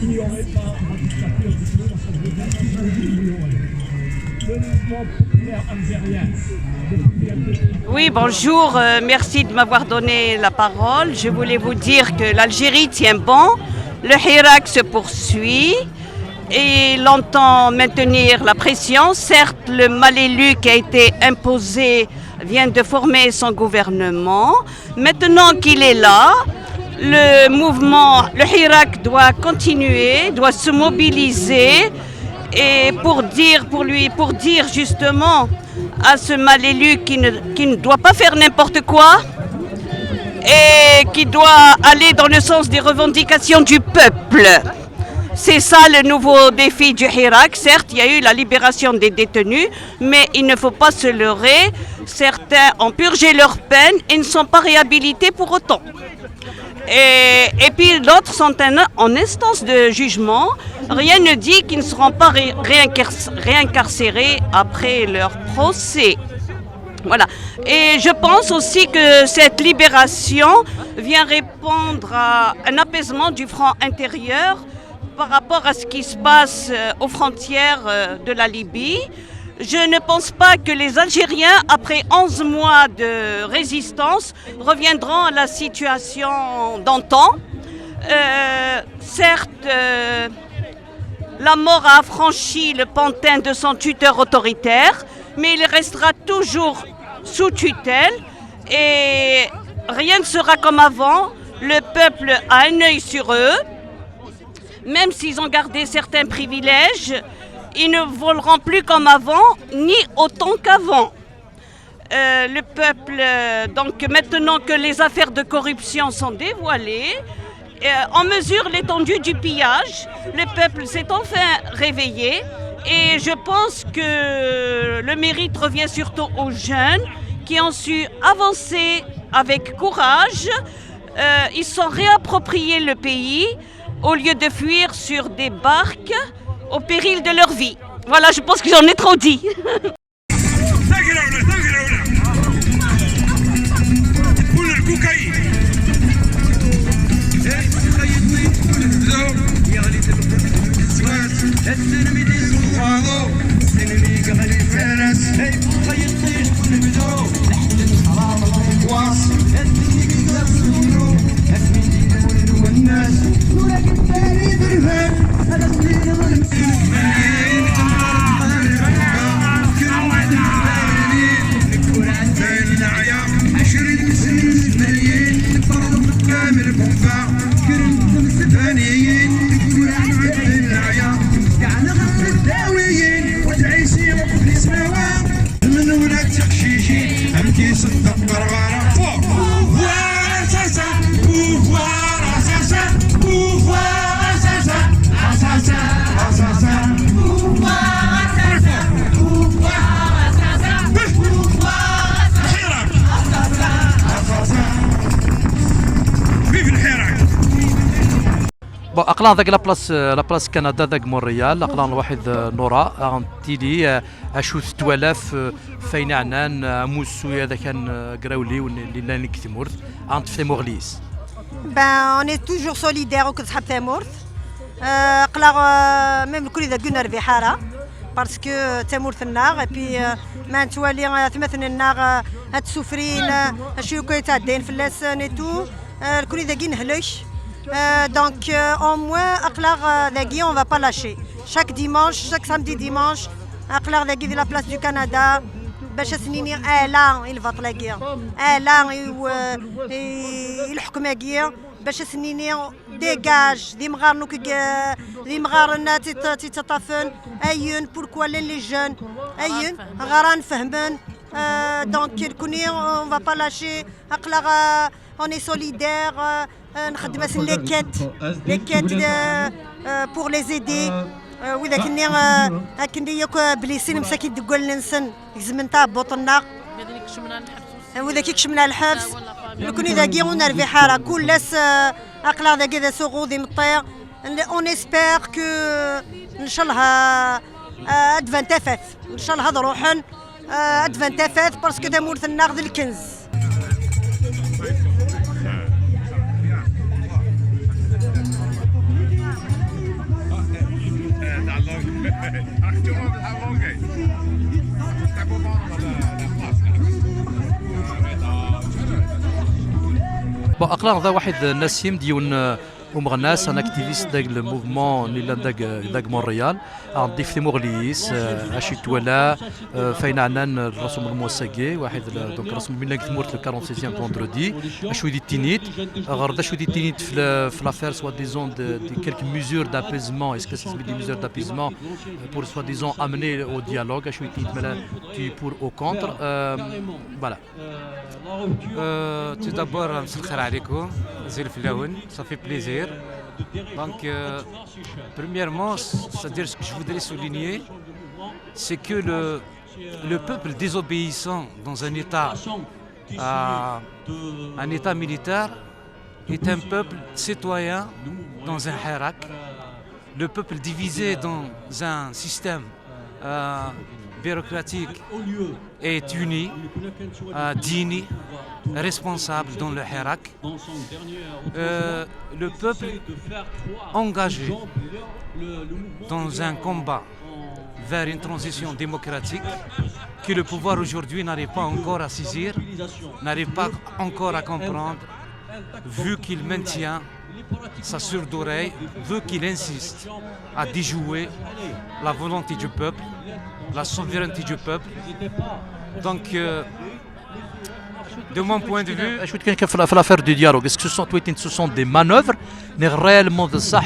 Il n'y aurait pas de dictature du tout, parce que je veux bien qu'il y aurait. Le mouvement populaire algérien. Oui, bonjour, merci de m'avoir donné la parole. Je voulais vous dire que l'Algérie tient bon, le Hirak se poursuit et il entend maintenir la pression. Certes, le mal élu qui a été imposé vient de former son gouvernement. Maintenant qu'il est là, le mouvement, le Hirak doit continuer, doit se mobiliser et pour dire justement à ce mal élu qui ne doit pas faire n'importe quoi et qui doit aller dans le sens des revendications du peuple. C'est ça le nouveau défi du Hirak. Certes, il y a eu la libération des détenus, mais il ne faut pas se leurrer. Certains ont purgé leur peine et ne sont pas réhabilités pour autant. Et puis d'autres sont en instance de jugement. Rien ne dit qu'ils ne seront pas réincarcérés après leur procès. Voilà. Et je pense aussi que cette libération vient répondre à un apaisement du front intérieur par rapport à ce qui se passe aux frontières de la Libye. Je ne pense pas que les Algériens, après 11 mois de résistance, reviendront à la situation d'antan. Certes, la mort a affranchi le pantin de son tuteur autoritaire, mais il restera toujours sous tutelle et rien ne sera comme avant. Le peuple a un œil sur eux. Même s'ils ont gardé certains privilèges, ils ne voleront plus comme avant, ni autant qu'avant. Le peuple, donc maintenant que les affaires de corruption sont dévoilées, on mesure l'étendue du pillage. Le peuple s'est enfin réveillé et je pense que le mérite revient surtout aux jeunes qui ont su avancer avec courage. Ils se sont réappropriés le pays au lieu de fuir sur des barques au péril de leur vie. Voilà, je pense que j'en ai trop dit. اقلان ذاك لابلاص كندا ذاك مونريال اقلان واحد نورا غنتيلي اشوث توالاف فين عنان موسو هذا كان قراولي اللي لا نكتمورث انت في مغليس. Ben on est toujours solidaire au كتصحاب تامورث. قلا ميم الكل اذا قلنا ربيحاره باسكو تامورث النار بي ما نتوالي ثمثن النار هاد السفرين الشيوكو تاع الدين في اللسان اي تو الكل اذا قين هلش. Donc au moins on va pas lâcher. Chaque dimanche, chaque samedi dimanche, de la place du Canada, il va تلاقي يحكم يا باش سنيني ديجاج دي مغارنا تتطفن ايون بوركوا لي جون ايون غاران فهمن. Donc on va pas lâcher. On est solidaire. نخدم les quêtes pour les aider وإذا كني ياك بليسين مساكين تقول ننسن زمنتا بوطنا وإذا كيكشمنا الحبس كوني ذا كيون نرفي حارة كل لاس أقلا ذا كذا سوغودي مطيع اون اسبير كو ان شاء الله ادفان تافات ان شاء الله هذا روحن ادفان تافات باسكو دا مورث الناغذ الكنز Bon, أقلان ذا واحد نسيم ديون ومغناس ان اكتيفيست داك الموفمون اللي داك مونريال عندي في مغليس اشي تولا فين عنان الرسم الموساكي واحد دونك رسم من كتمورت 46 فوندردي اشو دي تينيت غير شو دي تينيت في لافير سوا ديزون دي كيلك ميزور دابيزمون اسكو سي دي ميزور دابيزمون بور سوا ديزون امني او ديالوج اشو تينيت مالا تي بور او كونتر فوالا tout d'abord, مساء الخير عليكم زي الفلاون ça fait plaisir. Donc, premièrement, c'est-à-dire ce que je voudrais souligner, c'est que le peuple désobéissant dans un état militaire est un peuple citoyen dans un hirak. Le peuple divisé dans un système bureaucratique est uni, digne, responsable dans le hirak. Le peuple engagé dans un combat vers une transition démocratique que le pouvoir aujourd'hui n'arrive pas encore à saisir, n'arrive pas encore à comprendre, vu qu'il maintient sa sourde oreille, vu qu'il insiste à déjouer la volonté du peuple, la souveraineté du peuple. Donc, de mon point de vue, je veux dire في l'affaire du dialogue, est-ce que ce sont des manœuvres, mais réellement de ça,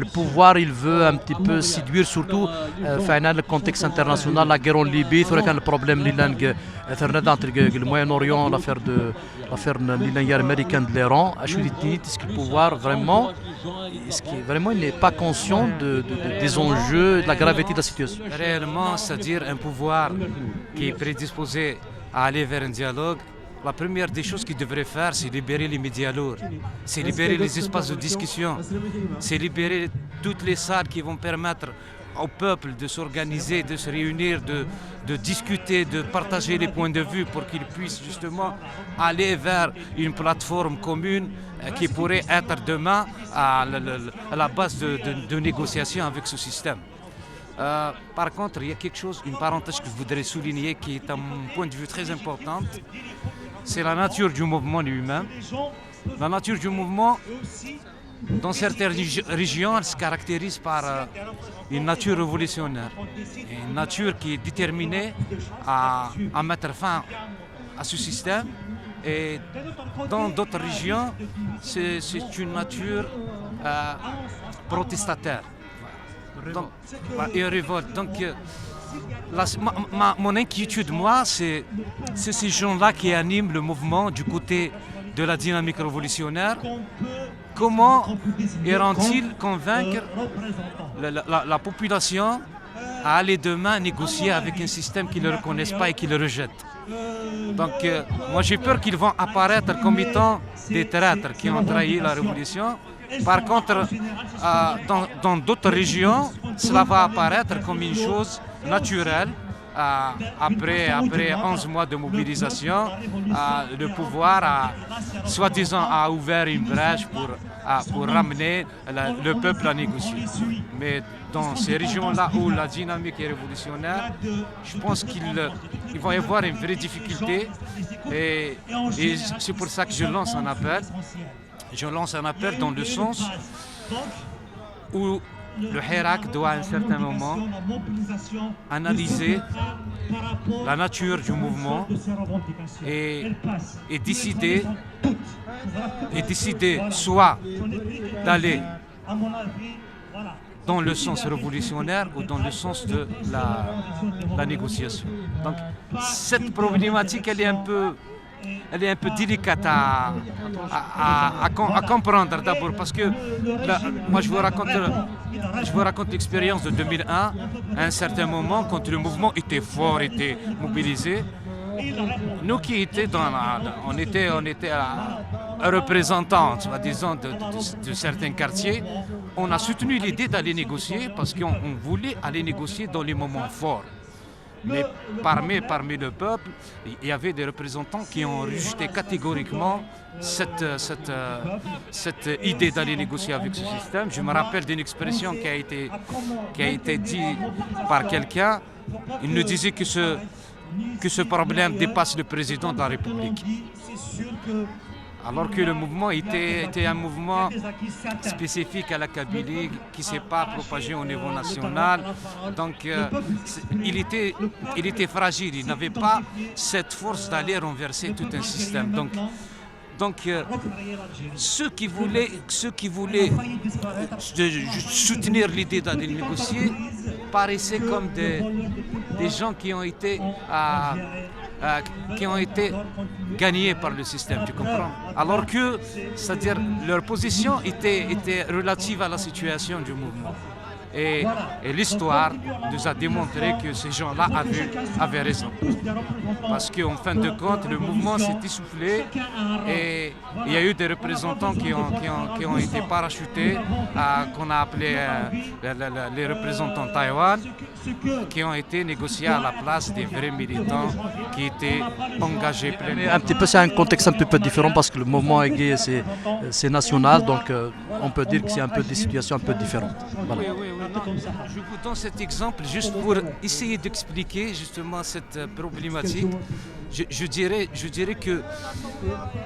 le pouvoir il veut un petit peu séduire surtout dans le contexte international, la guerre en Libye, le problème entre le Moyen-Orient, l'affaire américaine de l'Iran, est-ce que le pouvoir vraiment, il n'est pas conscient des enjeux, de la gravité de la situation? Réellement, c'est-à-dire un pouvoir qui est prédisposé à aller vers un dialogue. La première des choses qu'il devrait faire, c'est libérer les médias lourds, c'est libérer les espaces de discussion, c'est libérer toutes les salles qui vont permettre au peuple de s'organiser, de se réunir, de discuter, de partager les points de vue pour qu'ils puissent justement aller vers une plateforme commune qui pourrait être demain à la base de négociation avec ce système. Par contre, il y a quelque chose, une parenthèse que je voudrais souligner qui est un point de vue très important. C'est la nature du mouvement lui-même. La nature du mouvement, dans certaines régions, elle se caractérise par une nature révolutionnaire. Une nature qui est déterminée à mettre fin à ce système. Et dans d'autres régions, c'est une nature protestataire. Donc, et révolte. Donc, mon inquiétude, moi, c'est ces gens-là qui animent le mouvement du côté de la dynamique révolutionnaire. Comment iront-ils convaincre la population à aller demain négocier avec un système qu'ils ne reconnaissent pas et qu'ils le rejettent? Donc, moi, j'ai peur qu'ils vont apparaître comme étant des traîtres qui ont trahi la révolution. Par contre, dans d'autres régions, cela va apparaître comme une chose naturelle. Après 11 mois de mobilisation, le pouvoir, soi-disant, a ouvert une brèche pour ramener le peuple à négocier. Mais dans ces régions-là où la dynamique est révolutionnaire, je pense qu'il va y avoir une vraie difficulté. Et c'est pour ça que je lance un appel. Je lance un appel dans le sens où le hirak doit à un certain moment analyser la nature du mouvement et décider soit d'aller dans le sens révolutionnaire ou dans le sens de la négociation. Donc cette problématique, elle est un peu elle est un peu délicate à comprendre d'abord parce que là, moi je vous raconte l'expérience de 2001 à un certain moment quand le mouvement était fort, était mobilisé. Nous qui étions on était représentants, disons, de certains quartiers, on a soutenu l'idée d'aller négocier parce qu'on voulait aller négocier dans les moments forts. Mais parmi le peuple, il y avait des représentants qui ont rejeté catégoriquement cette idée d'aller négocier avec ce système. Je me rappelle d'une expression qui a été dite par quelqu'un. Il nous disait que ce problème dépasse le président de la République. Alors que le mouvement était un mouvement spécifique à la Kabylie qui ne s'est pas propagé au niveau national. Donc il était fragile, il n'avait pas cette force d'aller renverser tout un système. Donc ceux qui voulaient soutenir l'idée d'aller négocier paraissaient comme des gens qui ont été gagnés par le système, tu comprends? Alors que, c'est-à-dire, leur position était relative à la situation du mouvement. Et l'histoire nous a démontré que ces gens-là avaient raison. Parce qu'en fin de compte, le mouvement s'est essoufflé et il y a eu des représentants qui ont été parachutés, qu'on a appelé les représentants de Taïwan, qui ont été négociés à la place des vrais militants qui étaient engagés pleinement. Un petit peu, c'est un contexte un petit peu différent parce que le mouvement gay, c'est national, donc on peut dire que c'est un peu des situations un peu différentes. Voilà. Oui. Je vous donne cet exemple juste pour essayer d'expliquer justement cette problématique. Je dirais que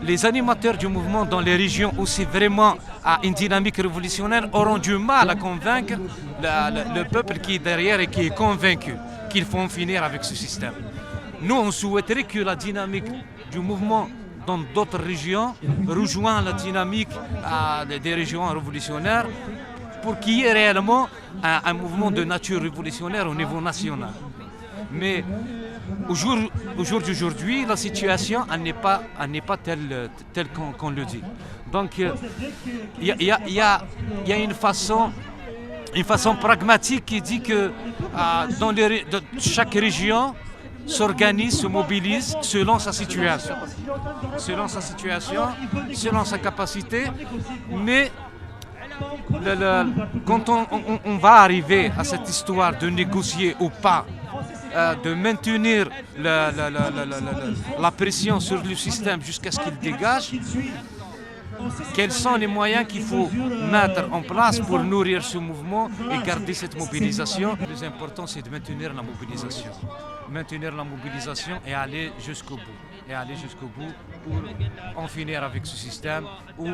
les animateurs du mouvement dans les régions où c'est vraiment à une dynamique révolutionnaire auront du mal à convaincre le peuple qui est derrière et qui est convaincu qu'il faut en finir avec ce système. Nous, on souhaiterait que la dynamique du mouvement dans d'autres régions rejoigne la dynamique des régions révolutionnaires pour qu'il y ait réellement un mouvement de nature révolutionnaire au niveau national. Mais au jour d'aujourd'hui, la situation n'est pas telle qu'on le dit. Donc il y a une façon pragmatique qui dit que chaque région s'organise, se mobilise selon sa situation, selon sa capacité, mais quand on va arriver à cette histoire de négocier ou pas, de maintenir la pression sur le système jusqu'à ce qu'il dégage, quels sont les moyens qu'il faut mettre en place pour nourrir ce mouvement et garder cette mobilisation? Le plus important, c'est de maintenir la mobilisation. Maintenir la mobilisation et aller jusqu'au bout. Pour en finir avec ce système où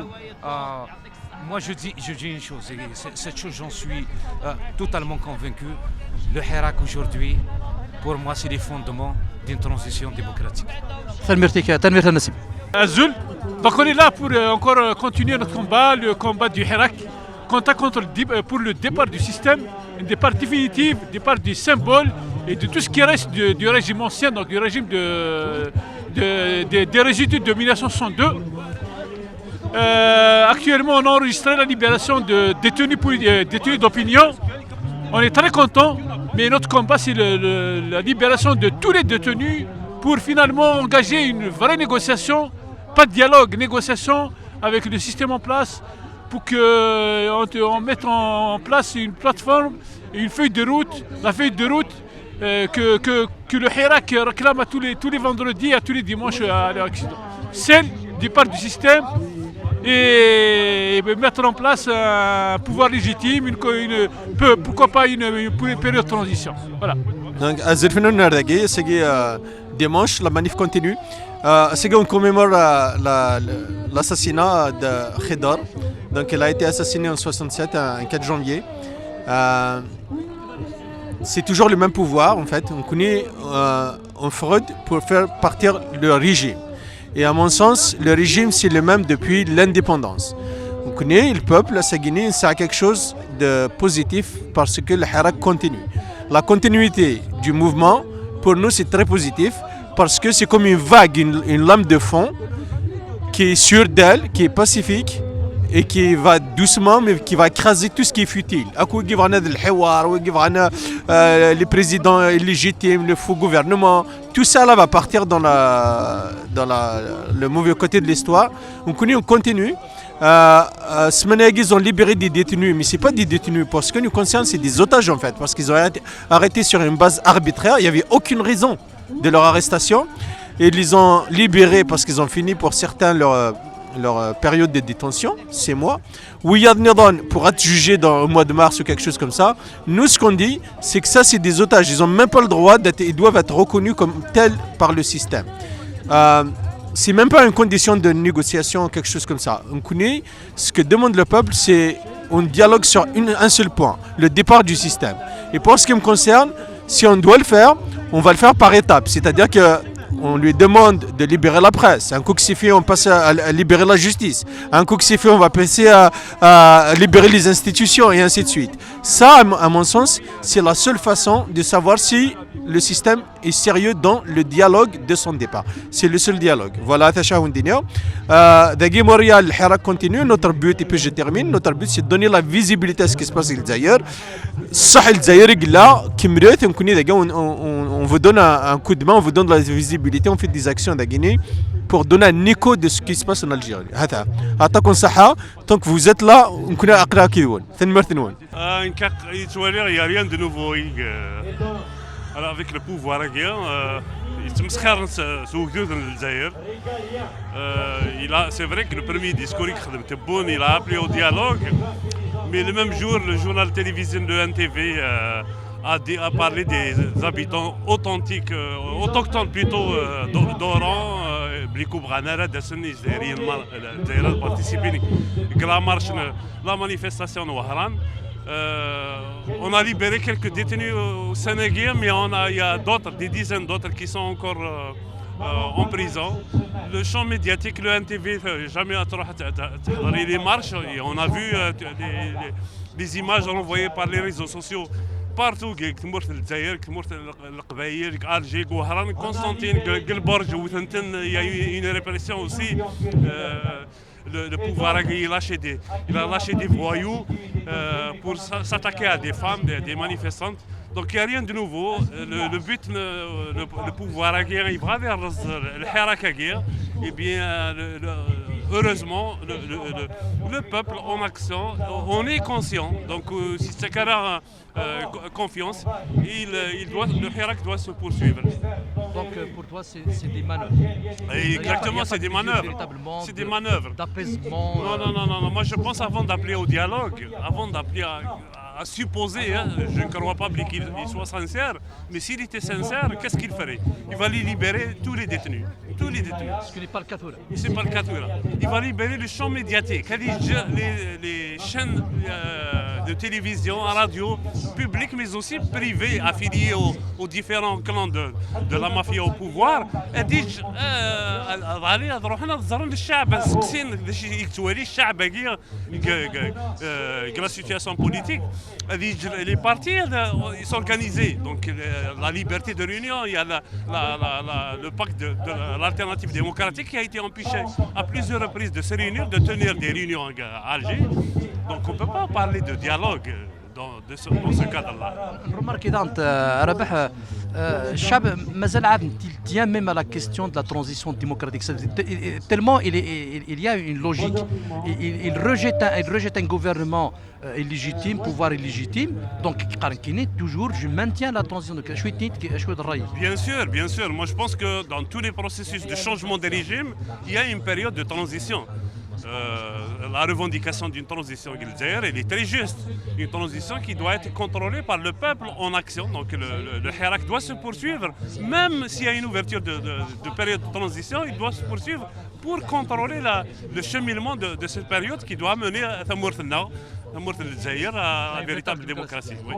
moi je dis une chose, et cette chose j'en suis totalement convaincu. Le Hirak aujourd'hui, pour moi, c'est les fondements d'une transition démocratique. Azul. Donc on est là pour encore continuer notre combat, le combat du Hirak, pour le départ du système, un départ définitif, départ du symbole et de tout ce qui reste du régime ancien, donc du régime des résidus de 1962. Actuellement, on a enregistré la libération de détenus d'opinion. On est très contents, mais notre combat, c'est la libération de tous les détenus pour finalement engager une vraie négociation, pas de dialogue, négociation avec le système en place pour qu'on mette en place une plateforme et une feuille de route, la feuille de route que le Hirak réclame à tous les vendredis, à tous les dimanches à l'Occident. Celle du départ du système et mettre en place un pouvoir légitime, pourquoi pas une période de transition. Voilà. Donc, à Zerfino Nardagé, c'est dimanche, la manif continue. On commémore l'assassinat de Khedar. Donc, elle a été assassinée en 67, le 4 janvier. C'est toujours le même pouvoir, en fait. On connaît une fraude pour faire partir le régime. Et à mon sens, le régime, c'est le même depuis l'indépendance. On connaît le peuple, la Guinée, c'est quelque chose de positif parce que le Hirak continue. La continuité du mouvement, pour nous, c'est très positif parce que c'est comme une vague, une lame de fond qui est sûre d'elle, qui est pacifique et qui va doucement, mais qui va écraser tout ce qui est futile. Les présidents illégitimes, le faux gouvernement, tout ça là va partir dans le mauvais côté de l'histoire. On continue. Ils ont libéré des détenus, mais ce n'est pas des détenus. Pour ce qui nous concerne, c'est des otages en fait, parce qu'ils ont été arrêtés sur une base arbitraire. Il n'y avait aucune raison de leur arrestation. Et ils les ont libérés parce qu'ils ont fini pour certains leur période de détention, 6 mois. Ouiyad Nidhan pour être jugé au mois de mars ou quelque chose comme ça. Nous, ce qu'on dit, c'est que ça, c'est des otages. Ils n'ont même pas le droit ils doivent être reconnus comme tels par le système. C'est même pas une condition de négociation ou quelque chose comme ça. On connaît ce que demande le peuple, c'est un dialogue sur un seul point, le départ du système. Et pour ce qui me concerne, si on doit le faire, on va le faire par étapes. C'est-à-dire qu'on lui demande de libérer la presse. Un coup que c'est fait, on passe à libérer la justice. Un coup que c'est fait, on va passer à libérer les institutions et ainsi de suite. Ça, à mon sens, c'est la seule façon de savoir si le système est sérieux dans le dialogue de son départ. C'est le seul dialogue. Voilà, Dagui Moria, le Hirak continue. Notre but, et puis je termine, notre but c'est de donner la visibilité à ce qui se passe au Zaïre. On vous donne un coup de main, on vous donne de la visibilité, on fait des actions de Guinée pour donner un écho de ce qui se passe en Algérie. Tant que vous êtes là, on connaît Akra Kidoun. Il n'y a rien de nouveau. Alors avec le pouvoir c'est vrai que le premier discours il a appelé au dialogue, mais le même jour le journal télévisé de NTV a parlé des habitants authentiques, autochtones plutôt d'Oran, Blikou Branara, Dassani, Zaïra participé à la manifestation de Wahran. On a libéré quelques détenus au Sénégal, mais il y a d'autres, des dizaines d'autres qui sont encore en prison. Le champ médiatique, le NTV, jamais les marches, et on a vu des images renvoyées par les réseaux sociaux partout. Constantine, il y a eu une répression aussi. Le pouvoir a lâché des voyous pour s'attaquer à des femmes, des manifestantes. Donc il n'y a rien de nouveau. Le but, le pouvoir a il va vers le Hirak Aguirre. Et bien, heureusement, le peuple en action, on est conscient. Donc si c'est qu'il a confiance, le Hirak doit se poursuivre. Donc pour toi, c'est des manœuvres. Exactement, c'est des manœuvres. C'est des manœuvres. D'apaisement. Non. Moi, je pense avant d'appeler au dialogue, avant d'appeler à supposer, je ne crois pas qu'il soit sincère, mais s'il était sincère, qu'est-ce qu'il ferait? Il va libérer tous les détenus. Tous les détenus. Ce qui n'est pas le cas. C'est pas le cas. Il va libérer le champ médiatique, les chaînes de télévision, radio, publiques, mais aussi privées, affiliées aux différents clans de la mafia au pouvoir. Elle dit la situation politique. Les partis ils sont organisés. Donc la liberté de réunion, il y a le pacte de l'alternative démocratique qui a été empêché à plusieurs reprises de se réunir, de tenir des réunions à Alger. Donc on ne peut pas parler de dialogue dans ce cadre-là. Remarque Rabah, الشعب مازال عاد tient même à la question de la transition démocratique. Tellement il y a une logique. Il rejette un gouvernement illégitime, pouvoir illégitime. Donc toujours, je maintiens la transition de Bien sûr. Moi je pense que dans tous les processus de changement de régime, il y a une période de transition. La revendication d'une transition guilzaire, elle est très juste. Une transition qui doit être contrôlée par le peuple en action. Donc le Hirak doit se poursuivre. Même s'il y a une ouverture de période de transition, il doit se poursuivre pour contrôler le cheminement de cette période qui doit mener à la véritable démocratie. Oui.